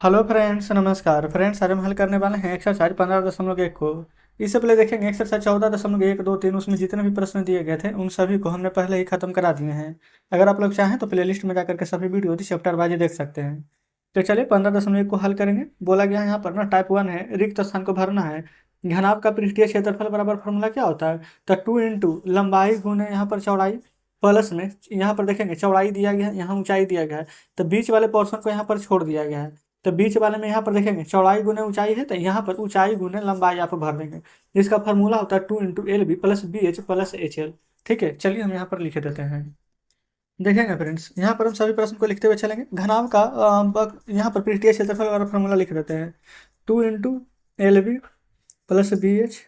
Hello friends, नमस्कार friends. आज हम हल करने वाले हैं एक्सरसाइज 15.1 को। इससे पहले देखेंगे एक्सरसाइज 14.1, 2, 3 उसमें जितने भी प्रश्न दिए गए थे उन सभी को हमने पहले ही खत्म करा दिए हैं। अगर आप लोग चाहें तो प्लेलिस्ट में जाकर के सभी वीडियो चैप्टर वाइज देख सकते हैं। तो चलिए 15.1 को हल करेंगे। बोला गया है यहाँ पर ना टाइप 1 है, रिक्त स्थान को भरना है। घनाभ का पृष्ठीय क्षेत्रफल बराबर फॉर्मूला क्या होता है? तो 2 लंबाई गुने यहाँ पर चौड़ाई प्लस में यहाँ पर देखेंगे चौड़ाई दिया गया है, यहाँ ऊंचाई दिया गया है। तो बीच वाले पोर्शन को यहाँ पर छोड़ दिया गया है। तो बीच वाले में यहाँ पर देखेंगे चौड़ाई गुने ऊंचाई है, तो यहाँ पर ऊंचाई गुने लंबाई आप भर देंगे। जिसका फार्मूला होता है 2 × LB plus BH plus HL। ठीक है, चलिए हम यहाँ पर लिख देते हैं। देखेंगे फ्रेंड्स, यहाँ पर हम सभी प्रश्न को लिखते हुए चलेंगे। घनाभ का यहाँ पर पृष्ठीय क्षेत्रफल वाला फार्मूला लिख देते हैं। 2 × LB plus BH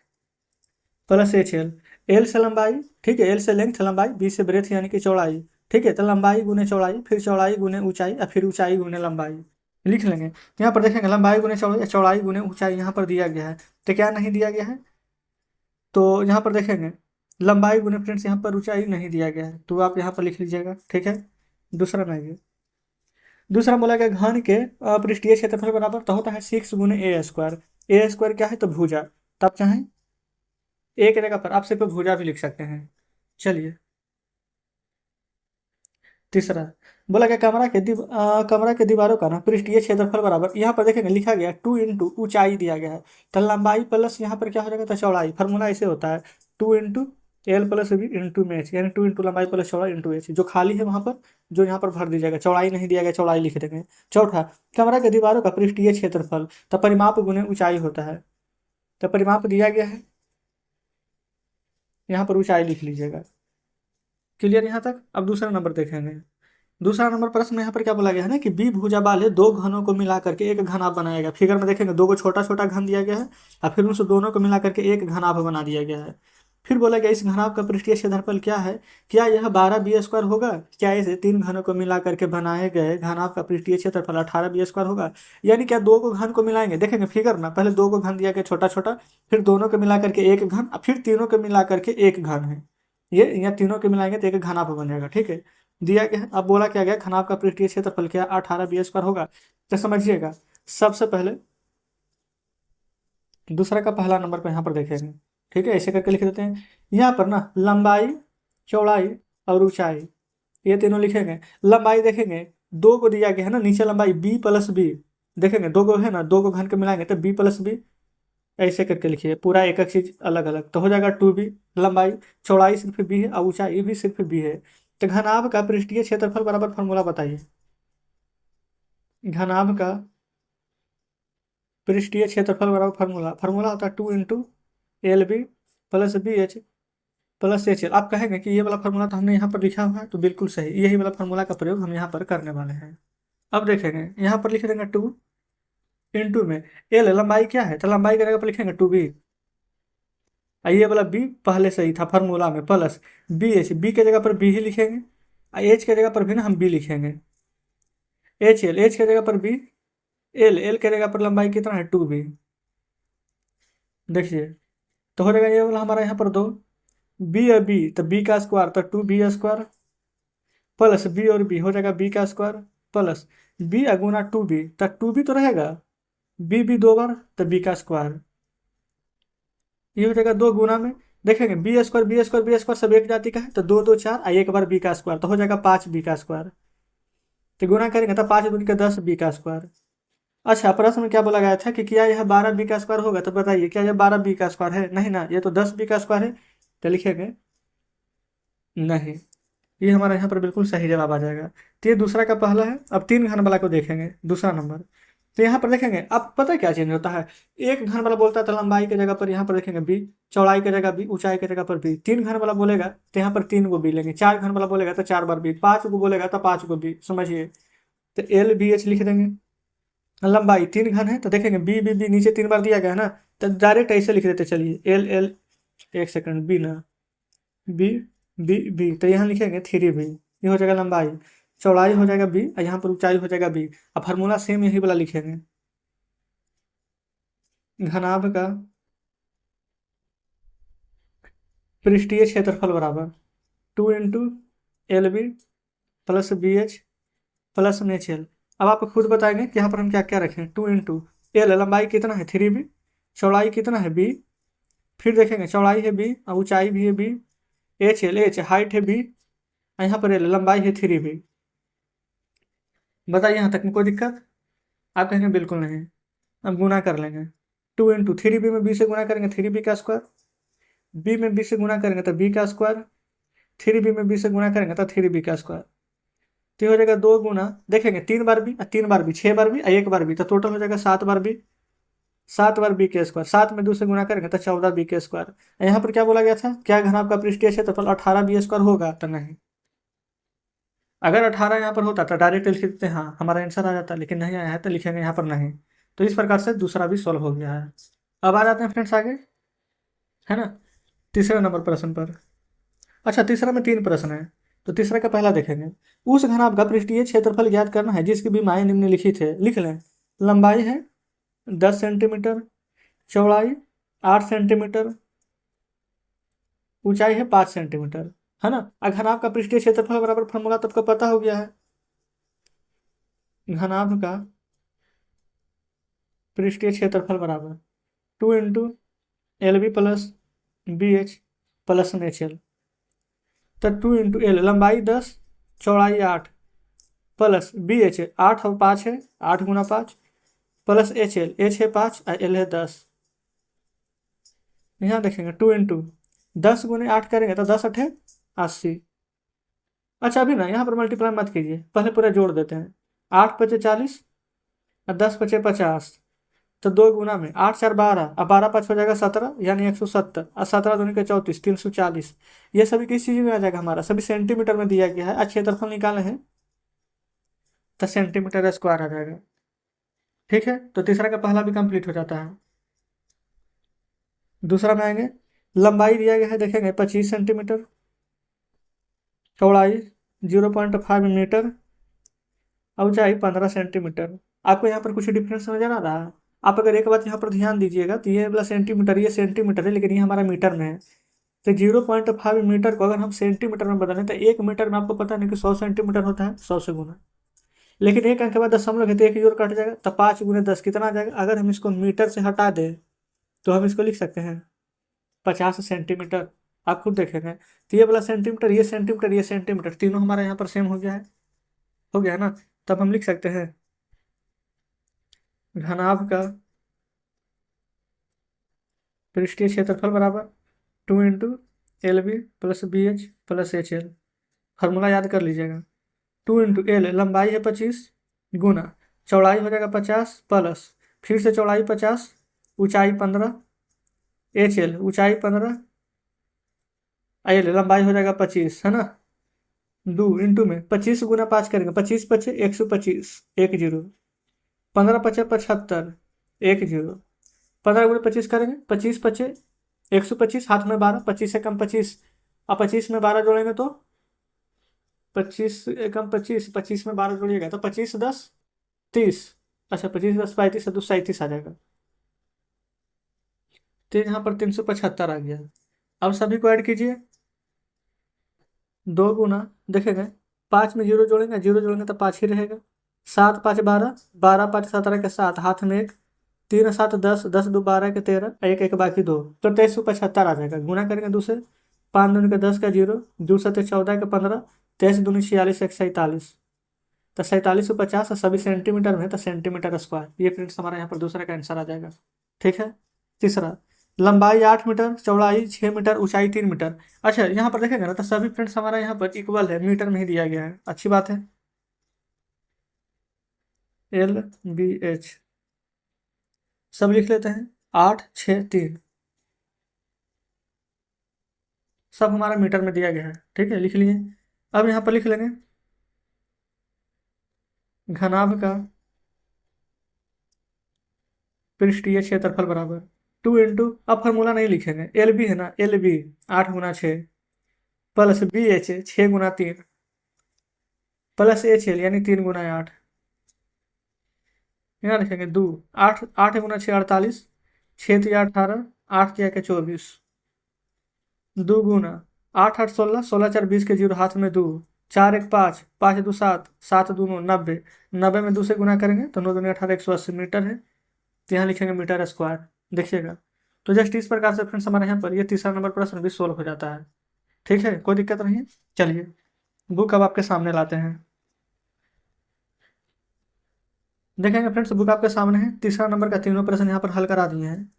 plus HL। L से लंबाई, ठीक है, एल से लेंथ लंबाई, बी से ब्रेथ यानी कि चौड़ाई। ठीक है, तो लंबाई गुने चौड़ाई, फिर चौड़ाई गुने ऊंचाई और फिर ऊंचाई गुने लंबाई लिख लेंगे। यहाँ पर देखेंगे लंबाई गुने चौड़ाई, चौड़ाई गुने ऊंचाई यहाँ पर दिया गया है। तो क्या नहीं दिया गया है? तो यहाँ पर देखेंगे लंबाई गुने फ्रेंड्स यहाँ पर ऊंचाई नहीं दिया गया है, तो आप यहाँ पर लिख लीजिएगा। ठीक है, दूसरा नहीं है। दूसरा बोला गया घन के पृष्ठीय क्षेत्रफल बराबर तो होता है 6 × A²। A² क्या है? तो भुजा। तब चाहें एक जगह पर आप सिर्फ भुजा भी लिख सकते हैं। चलिए तीसरा बोला गया कमरा के दीवारों का ना पृष्ठीय क्षेत्रफल बराबर, यहाँ पर देखेंगे लिखा गया 2 × ऊंचाई दिया गया है। तो लंबाई प्लस यहाँ पर क्या हो जाएगा? तो चौड़ाई। फार्मूला ऐसे होता है 2 × L + B × H, यानी 2 लंबाई प्लस चौड़ाई इंटू H। जो खाली है वहां पर जो यहाँ पर भर दीजिएगा, चौड़ाई नहीं दिया गया चौड़ाई लिख देंगे। चौथा कमरा के दीवारों का पृष्ठीय क्षेत्रफल तो परिमाप गुने ऊंचाई होता है। तो परिमाप दिया गया है, यहाँ पर ऊंचाई लिख लीजिएगा। क्लियर यहाँ तक? अब दूसरा नंबर देखेंगे। दूसरा नंबर प्रश्न में यहाँ पर क्या बोला गया है ना कि बी भुजा वाले दो घनों को मिला करके एक घनाभ बनाया गया। फिगर में देखेंगे दो को छोटा छोटा घन दिया गया है और फिर उन दोनों को मिला करके एक घनाभ बना दिया गया है। फिर बोला गया इस घनाभ का पृष्ठीय क्षेत्रफल क्या है? क्या यह 12 B² होगा? क्या इसे तीन घनों को मिला करके बनाए गए घनाभ का पृष्ठीय क्षेत्रफल 18 B² होगा? यानी क्या दो को घन को मिलाएंगे, देखेंगे फिगर ना, पहले दो को घन दिया गया छोटा छोटा, फिर दोनों को मिला करके एक घन, और फिर तीनों को मिला करके एक घन है। ये यहाँ तीनों के मिलाएंगे तो एक घनाभ बन जाएगा। ठीक है, दिया गया है। अब बोला क्या गया घनाभ का पृष्ठीय क्षेत्रफल क्या 18 B² होगा। तो समझिएगा सबसे पहले दूसरा का पहला नंबर पर यहाँ पर देखेंगे। ठीक है, ऐसे करके लिख देते हैं। यहाँ पर ना लंबाई, चौड़ाई और ऊंचाई ये तीनों लिखेंगे। लंबाई देखेंगे दो को दिया गया है ना, नीचे लंबाई B + B। देखेंगे दो को है ना, दो को घन के मिलाएंगे तो B + B। ऐसे करके लिखिए पूरा एक एक चीज अलग अलग, तो हो जाएगा 2B। लंबाई चौड़ाई सिर्फ B है और ऊंचाई भी सिर्फ B है। तो घनाभ का पृष्ठीय क्षेत्रफल बराबर फॉर्मूला बताइए। घनाभ का पृष्ठीय क्षेत्रफल बराबर फार्मूला फार्मूला होता है 2 × LB plus BH plus HL। आप कहेंगे कि ये वाला फार्मूला तो हमने यहाँ पर लिखा हुआ है, तो बिल्कुल सही, यही वाला फार्मूला का प्रयोग हम यहाँ पर करने वाले हैं। अब देखेंगे यहाँ पर लिख देंगे 2 × में L लंबाई क्या है, तो लंबाई की जगह पर लिखेंगे 2B। ये वाला B पहले से ही था फार्मूला में, प्लस BH, B के जगह पर B ही लिखेंगे और H के जगह पर भी ना हम B लिखेंगे। HL, H के जगह पर B, L के जगह पर लंबाई कितना है 2B। देखिए तो हो जाएगा ये वाला हमारा यहाँ पर दो बी है, बी तो बी का स्क्वायर तो 2B² प्लस बी और बी हो जाएगा B² प्लस बी अगुना 2B तो 2B तो रहेगा, बी दो बार तो B²। ये हो जाएगा दो गुना में, देखेंगे B² सब एक जाति का है तो दो दो चार और एक बार B² तो हो जाएगा 5B²। तो गुना करेंगे तो 5 × 10 B²। अच्छा, प्रश्न में क्या बोला गया था कि क्या यह 12B² होगा? तो बताइए क्या यह 12B² है? नहीं ना, ये तो 10B² है। तो लिखेंगे नहीं। ये हमारा यहाँ पर बिल्कुल सही जवाब आ जाएगा। तो ये दूसरा का पहला है। अब तीन घन वाला को देखेंगे, दूसरा नंबर। तो यहाँ पर देखेंगे अब पता है क्या चेंज होता है। एक घन वाला बोलता है तो लंबाई की जगह पर यहाँ पर देखेंगे B, चौड़ाई की जगह B, ऊंचाई की जगह पर B। तीन घन वाला बोलेगा तो यहाँ पर 3 को B लेंगे, चार घन वाला बोलेगा तो 4 बार B, 5 को बोलेगा तो 5 को B। समझिए, तो LBH लिख देंगे। लंबाई तीन घन है तो देखेंगे B नीचे 3 बार दिया गया है ना, तो डायरेक्ट ऐसे लिख देते चलिए L। एक सेकंड, B ना, बी तो यहाँ लिखेंगे 3B। ये हो जाएगा लंबाई, चौड़ाई हो जाएगा B और यहाँ पर ऊंचाई हो जाएगा B। अब फार्मूला सेम यही वाला लिखेंगे। घनाभ का पृष्ठीय क्षेत्रफल बराबर 2 × LB plus BH plus HL। अब आप खुद बताएंगे कि यहाँ पर हम क्या क्या रखें। 2 × L, लंबाई कितना है 3b, चौड़ाई कितना है b, फिर देखेंगे चौड़ाई है b और ऊंचाई भी है b, H हाइट है b, यहाँ पर L लंबाई है 3b। बताइए यहाँ तक में कोई दिक्कत? आप कहेंगे बिल्कुल नहीं। अब गुना कर लेंगे। 2 × 3b में b से गुना करेंगे 3b का स्क्वायर, b में b से गुना करेंगे तो b का स्क्वायर, 3b में b से गुना करेंगे तो 3b का स्क्वायर। तो हो जाएगा 2 गुना, देखेंगे 3 बार b, 3 बार b, 6 बार b, 1 बार b, तो टोटल हो जाएगा 7 बार b, 7 बार b के स्क्वायर। 7 में 2 से गुना करेंगे तो 14b के स्क्वायर। यहाँ पर क्या बोला गया था, क्या घनाभ का पृष्ठीय क्षेत्रफल 18b स्क्वायर होगा? तो नहीं। अगर 18 यहाँ पर होता तो डायरेक्ट लिख देते, हाँ हमारा आंसर आ जाता, लेकिन नहीं आया है तो लिखेंगे यहाँ पर नहीं। तो इस प्रकार से दूसरा भी सॉल्व हो गया है। अब आ जाते हैं फ्रेंड्स आगे, है ना, तीसरे नंबर प्रश्न पर। अच्छा, तीसरा में 3 प्रश्न है, तो तीसरा का पहला देखेंगे। उस घनाभ का पृष्ठीय क्षेत्रफल ज्ञात करना है जिसकी विमाएं निम्नलिखित है। लिख लें। लंबाई है 10 सेंटीमीटर, चौड़ाई 8 सेंटीमीटर, ऊंचाई है 5 सेंटीमीटर, है ना। घनाभ का पृष्ठीय क्षेत्रफल बराबर फॉर्मूला तो आपको पता हो गया है। घनाभ का पृष्ठीय क्षेत्रफल बराबर 2 × LB plus BH plus NHL। तो 2 × L लंबाई 10, चौड़ाई 8, प्लस BH 8 और 5 है, 8 × 5, प्लस HL, H है 5 और L है 10। यहाँ देखेंगे 2 × 10 × 8 करेंगे तो 10 × 8 = 80। अच्छा अभी ना यहाँ पर मल्टीप्लाई मत कीजिए, पहले पूरा जोड़ देते हैं। 8 × 5 = 40 और 10 × 5 = 50। तो 2 गुना में 8 × 4 = 12 और 12 × 5 हो जाएगा 17, यानी 170, और 17 × 2 = 34, 340। ये सभी किस चीज़ में आ जाएगा? हमारा सभी सेंटीमीटर में दिया गया है। आज क्षेत्रफल निकाले हैं तो सेंटीमीटर स्क्वायर आ जाएगा। ठीक है, तो तीसरा का पहला भी कंप्लीट हो जाता है। दूसरा में आएंगे। लंबाई दिया गया है, देखेंगे 25 सेंटीमीटर, चौड़ाई 0.5 मीटर, ऊंचाई 15 सेंटीमीटर। आपको यहाँ पर कुछ डिफरेंस नजर आ रहा है? आप अगर एक बात यहाँ पर ध्यान दीजिएगा तो ये वाला सेंटीमीटर, ये सेंटीमीटर है, लेकिन ये हमारा मीटर में है। तो 0.5 मीटर को अगर हम सेंटीमीटर में बदलें तो 1 मीटर में आपको पता नहीं कि 100 सेंटीमीटर होता है, 100 से गुना। लेकिन एक अंक के बाद दशमलव है तो एक जोड़ कट जाएगा, तो 5 × 10 कितना आ जाएगा? अगर हम इसको मीटर से हटा दें तो हम इसको लिख सकते हैं 50 सेंटीमीटर। आप खुद देखेंगे तो ये वाला सेंटीमीटर, ये सेंटीमीटर, ये सेंटीमीटर, तीनों हमारे यहाँ पर सेम हो गया है, हो गया है ना। तब हम लिख सकते हैं घनाभ का पृष्ठीय क्षेत्रफल बराबर 2 × LB plus BH plus HL। Formula याद कर लीजिएगा। 2 × L लंबाई है 25, गुना चौड़ाई हो जाएगा 50, प्लस फिर से चौड़ाई 50, ऊंचाई 15, HL ऊंचाई 15, L लंबाई हो जाएगा 25, है ना। 2 में 25 × 5 करेंगे, 25 × 5 = 125, 1 0, 15 × 5 = 75, 1 0, 15 × 25 करेंगे, 25 × 5 = 125, हाथ में 12, 25 से कम 25, अब 25 में 12 जोड़ेंगे तो 25 कम 25, 25 में 12 जोड़िएगा तो 25 10 30। अच्छा 25 10 35 से 237 आ जाएगा। तो यहाँ पर 375 आ गया। अब सभी को ऐड कीजिए। 2 गुना, देखेंगे 5 में 0 जोड़ेंगे, 0 जोड़ेंगे तो 5 ही रहेगा। 7 × 5 = 12, 12 × 5 = 17 के 7, हाथ में 1, 3 × 7 = 10, 10 × 2 = 12 के 13, 1 1 बाकी 2, तो 2375 आ जाएगा। गुना करेंगे 2 से, 5 दूनी के 10 का 0, 2 7 14 के 15, 23 दूनी 46, 1 47, तो 4750 सभी सेंटीमीटर में, तो सेंटीमीटर स्क्वायर। ये फ्रेंड्स हमारा यहाँ पर दूसरा का आंसर आ जाएगा। ठीक है। तीसरा, लंबाई 8 मीटर, चौड़ाई 6 मीटर, ऊंचाई 3 मीटर। अच्छा यहाँ पर देखेंगे ना तो सभी फ्रेंड्स हमारा यहाँ पर इक्वल है, मीटर में ही दिया गया है, अच्छी बात है। LBH सब लिख लेते हैं, 8 6 3, सब हमारा मीटर में दिया गया है। ठीक है, लिख लिए। अब यहाँ पर लिख लेंगे घनाभ का पृष्ठीय क्षेत्रफल बराबर 2 अब फार्मूला नहीं लिखेंगे, LB है ना, LB 8 × 6 plus BH 6 × 3 plus HL यानी 3 × 8। यहाँ लिखेंगे 2, 8 8 × 6 48, 6 3 18, 8 3 के 24, 2 गुना 8 8 16, 16 4 20 के 0, हाथ में 2, 4 1 5, 5 2 7, 7 2 9 90। 90 में 2 से गुना करेंगे तो 9 2 18, 180 मीटर है। तो यहाँ लिखेंगे मीटर स्क्वायर। देखिएगा, तो जस्ट इस प्रकार से फ्रेंड्स हमारे यहाँ पर ये तीसरा नंबर प्रश्न भी सोल्व हो जाता है। ठीक है, कोई दिक्कत नहीं है। चलिए बुक अब आपके सामने लाते हैं, देखेंगे फ्रेंड्स बुक आपके सामने है। तीसरा नंबर का तीनों प्रश्न यहाँ पर हल करा दिए हैं।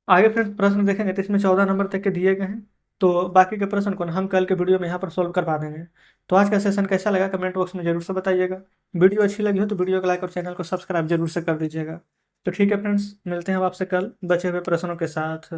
आगे फ्रेंड्स प्रश्न देखेंगे तो इसमें 14 नंबर तक के दिए गए हैं। तो बाकी के प्रश्न को हम कल के वीडियो में यहाँ पर सोल्व करवा देंगे। तो आज का सेशन कैसा लगा कमेंट बॉक्स में जरूर से बताइएगा। वीडियो अच्छी लगी हो तो वीडियो को लाइक और चैनल को सब्सक्राइब जरूर से कर दीजिएगा। तो ठीक है फ्रेंड्स, मिलते हैं अब आपसे कल बचे हुए प्रश्नों के साथ।